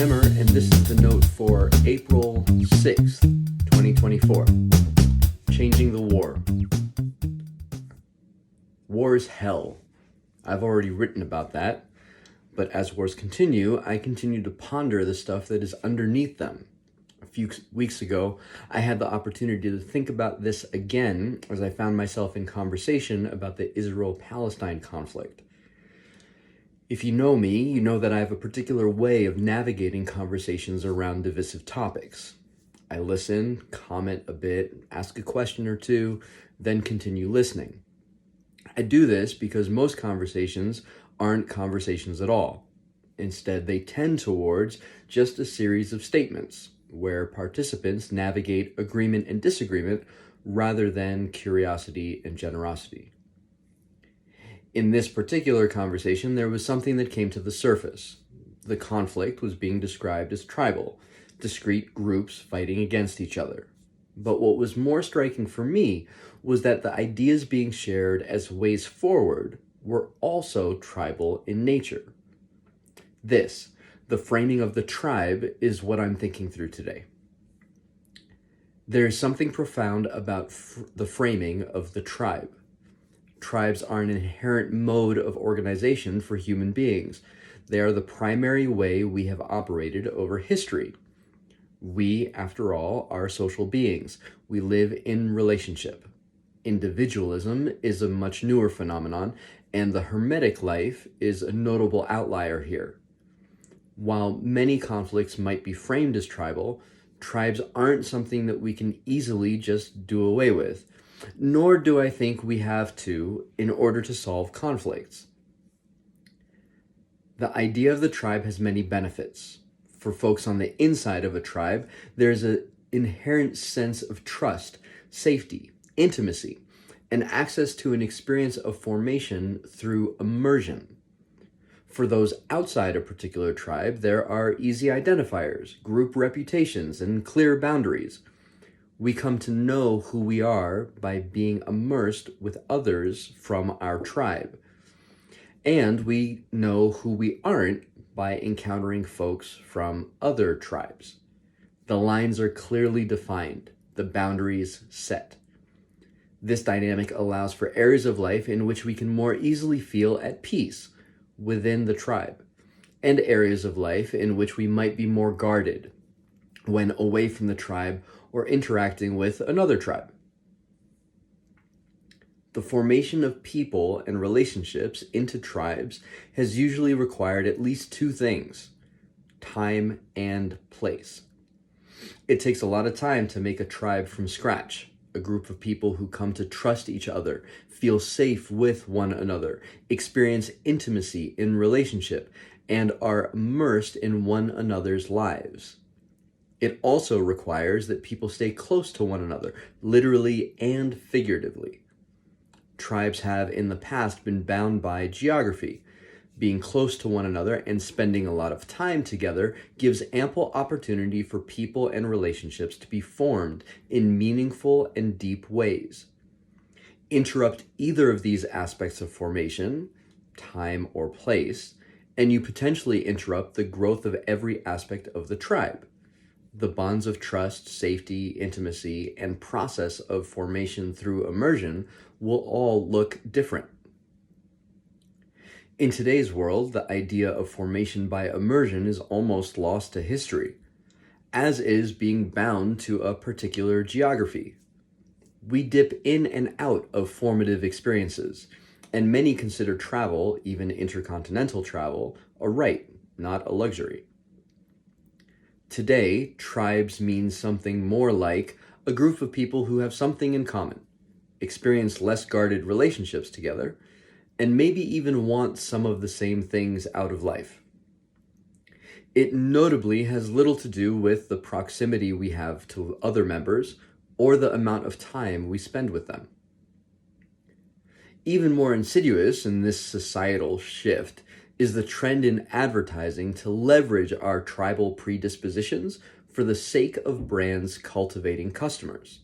Nemr, and this is the note for April 6th, 2024. Changing the war. War is hell. I've already written about that, but as wars continue, I continue to ponder the stuff that is underneath them. A few weeks ago, I had the opportunity to think about this again as I found myself in conversation about the Israel-Palestine conflict. If you know me, you know that I have a particular way of navigating conversations around divisive topics. I listen, comment a bit, ask a question or two, then continue listening. I do this because most conversations aren't conversations at all. Instead, they tend towards just a series of statements where participants navigate agreement and disagreement rather than curiosity and generosity. In this particular conversation, there was something that came to the surface. The conflict was being described as tribal, discrete groups fighting against each other. But what was more striking for me was that the ideas being shared as ways forward were also tribal in nature. This, the framing of the tribe, is what I'm thinking through today. There is something profound about the framing of the tribe. Tribes are an inherent mode of organization for human beings. They are the primary way we have operated over history. We, after all, are social beings. We live in relationship. Individualism is a much newer phenomenon, and the hermetic life is a notable outlier here. While many conflicts might be framed as tribal, tribes aren't something that we can easily just do away with. Nor do I think we have to in order to solve conflicts. The idea of the tribe has many benefits. For folks on the inside of a tribe, there's an inherent sense of trust, safety, intimacy, and access to an experience of formation through immersion. For those outside a particular tribe, there are easy identifiers, group reputations, and clear boundaries. We come to know who we are by being immersed with others from our tribe. And we know who we aren't by encountering folks from other tribes. The lines are clearly defined, the boundaries set. This dynamic allows for areas of life in which we can more easily feel at peace within the tribe, and areas of life in which we might be more guarded when away from the tribe or interacting with another tribe. The formation of people and relationships into tribes has usually required at least two things: time and place. It takes a lot of time to make a tribe from scratch, a group of people who come to trust each other, feel safe with one another, experience intimacy in relationship, and are immersed in one another's lives. It also requires that people stay close to one another, literally and figuratively. Tribes have in the past been bound by geography. Being close to one another and spending a lot of time together gives ample opportunity for people and relationships to be formed in meaningful and deep ways. Interrupt either of these aspects of formation, time or place, and you potentially interrupt the growth of every aspect of the tribe. The bonds of trust, safety, intimacy, and process of formation through immersion will all look different. In today's world, the idea of formation by immersion is almost lost to history, as is being bound to a particular geography. We dip in and out of formative experiences, and many consider travel, even intercontinental travel, a right, not a luxury. Today, tribes means something more like a group of people who have something in common, experience less guarded relationships together, and maybe even want some of the same things out of life. It notably has little to do with the proximity we have to other members or the amount of time we spend with them. Even more insidious in this societal shift is the trend in advertising to leverage our tribal predispositions for the sake of brands cultivating customers.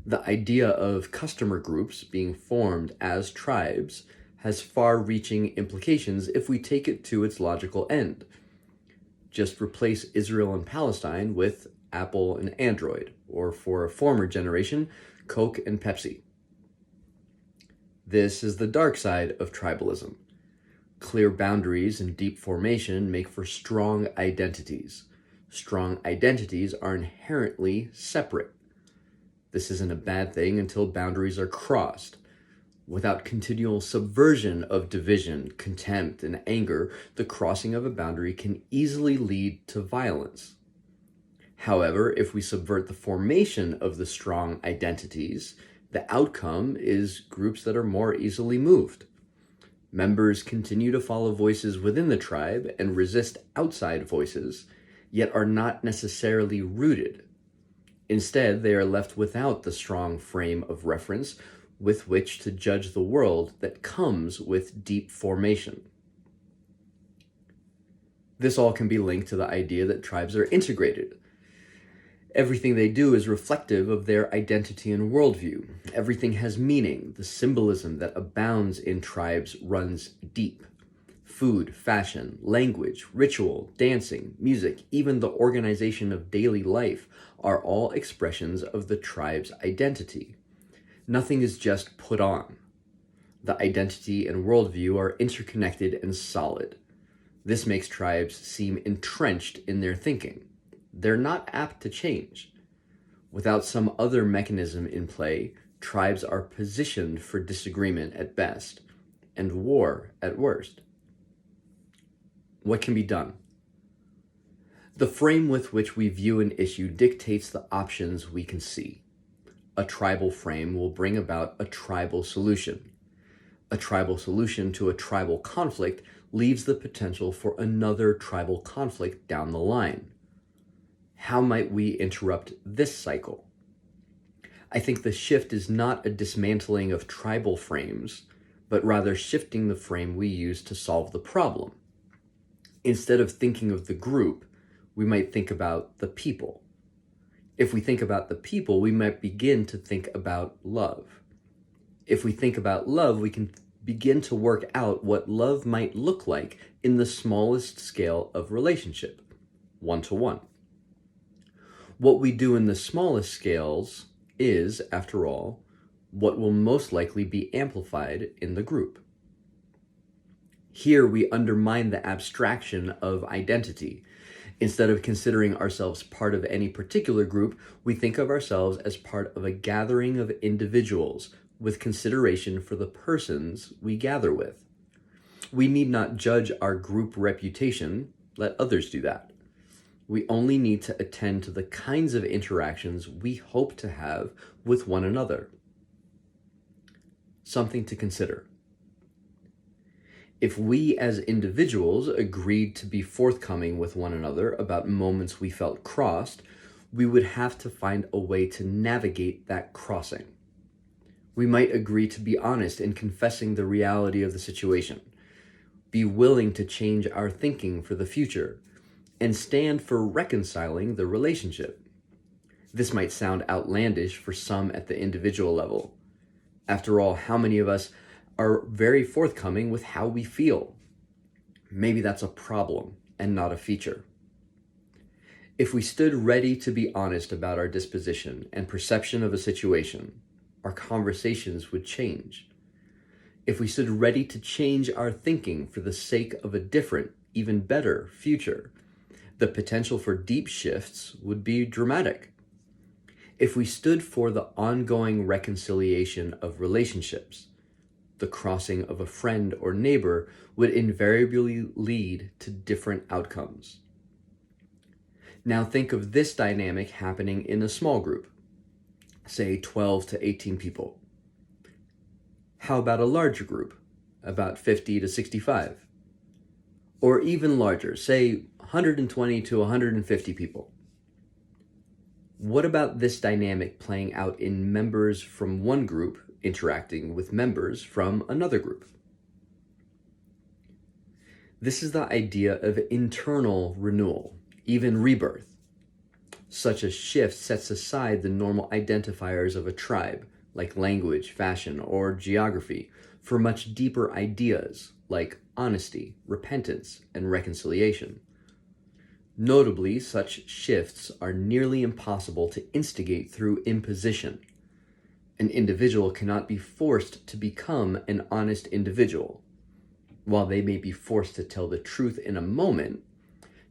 The idea of customer groups being formed as tribes has far-reaching implications if we take it to its logical end. Just replace Israel and Palestine with Apple and Android, or for a former generation, Coke and Pepsi. This is the dark side of tribalism. Clear boundaries and deep formation make for strong identities. Strong identities are inherently separate. This isn't a bad thing until boundaries are crossed. Without continual subversion of division, contempt, and anger, the crossing of a boundary can easily lead to violence. However, if we subvert the formation of the strong identities, the outcome is groups that are more easily moved. Members continue to follow voices within the tribe and resist outside voices, yet are not necessarily rooted. Instead, they are left without the strong frame of reference with which to judge the world that comes with deep formation. This all can be linked to the idea that tribes are integrated. Everything they do is reflective of their identity and worldview. Everything has meaning. The symbolism that abounds in tribes runs deep. Food, fashion, language, ritual, dancing, music, even the organization of daily life are all expressions of the tribe's identity. Nothing is just put on. The identity and worldview are interconnected and solid. This makes tribes seem entrenched in their thinking. They're not apt to change. Without some other mechanism in play, tribes are positioned for disagreement at best and war at worst. What can be done? The frame with which we view an issue dictates the options we can see. A tribal frame will bring about a tribal solution. A tribal solution to a tribal conflict leaves the potential for another tribal conflict down the line. How might we interrupt this cycle? I think the shift is not a dismantling of tribal frames, but rather shifting the frame we use to solve the problem. Instead of thinking of the group, we might think about the people. If we think about the people, we might begin to think about love. If we think about love, we can begin to work out what love might look like in the smallest scale of relationship, one-to-one. What we do in the smallest scales is, after all, what will most likely be amplified in the group. Here we undermine the abstraction of identity. Instead of considering ourselves part of any particular group, we think of ourselves as part of a gathering of individuals with consideration for the persons we gather with. We need not judge our group reputation, let others do that. We only need to attend to the kinds of interactions we hope to have with one another. Something to consider. If we as individuals agreed to be forthcoming with one another about moments we felt crossed, we would have to find a way to navigate that crossing. We might agree to be honest in confessing the reality of the situation, be willing to change our thinking for the future, and stand for reconciling the relationship. This might sound outlandish for some at the individual level. After all, how many of us are very forthcoming with how we feel? Maybe that's a problem and not a feature. If we stood ready to be honest about our disposition and perception of a situation, our conversations would change. If we stood ready to change our thinking for the sake of a different, even better future, the potential for deep shifts would be dramatic. If we stood for the ongoing reconciliation of relationships, the crossing of a friend or neighbor would invariably lead to different outcomes. Now think of this dynamic happening in a small group, say 12 to 18 people. How about a larger group, about 50 to 65? Or even larger, say 120 to 150 people. What about this dynamic playing out in members from one group interacting with members from another group? This is the idea of internal renewal, even rebirth. Such a shift sets aside the normal identifiers of a tribe, like language, fashion, or geography, for much deeper ideas like honesty, repentance, and reconciliation. Notably, such shifts are nearly impossible to instigate through imposition. An individual cannot be forced to become an honest individual. While they may be forced to tell the truth in a moment,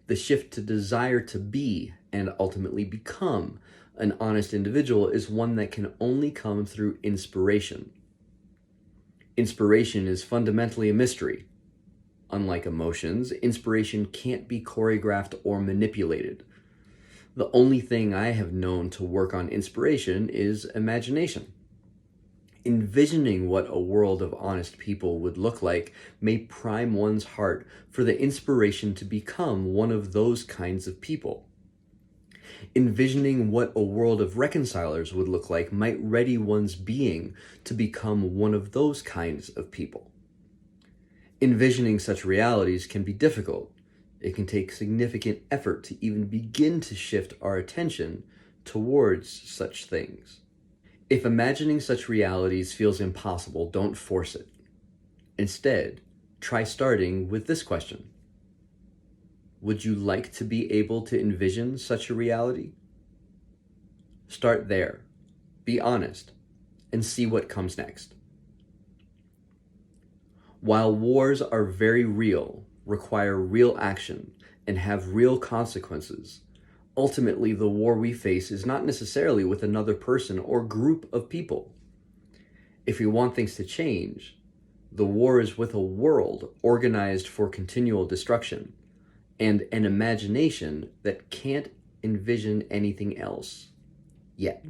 the shift to desire to be and ultimately become an honest individual is one that can only come through inspiration. Inspiration is fundamentally a mystery. Unlike emotions, inspiration can't be choreographed or manipulated. The only thing I have known to work on inspiration is imagination. Envisioning what a world of honest people would look like may prime one's heart for the inspiration to become one of those kinds of people. Envisioning what a world of reconcilers would look like might ready one's being to become one of those kinds of people. Envisioning such realities can be difficult. It can take significant effort to even begin to shift our attention towards such things. If imagining such realities feels impossible, don't force it. Instead, try starting with this question. Would you like to be able to envision such a reality? Start there. Be honest and see what comes next. While wars are very real, require real action, and have real consequences, ultimately the war we face is not necessarily with another person or group of people. If we want things to change, the war is with a world organized for continual destruction, and an imagination that can't envision anything else yet.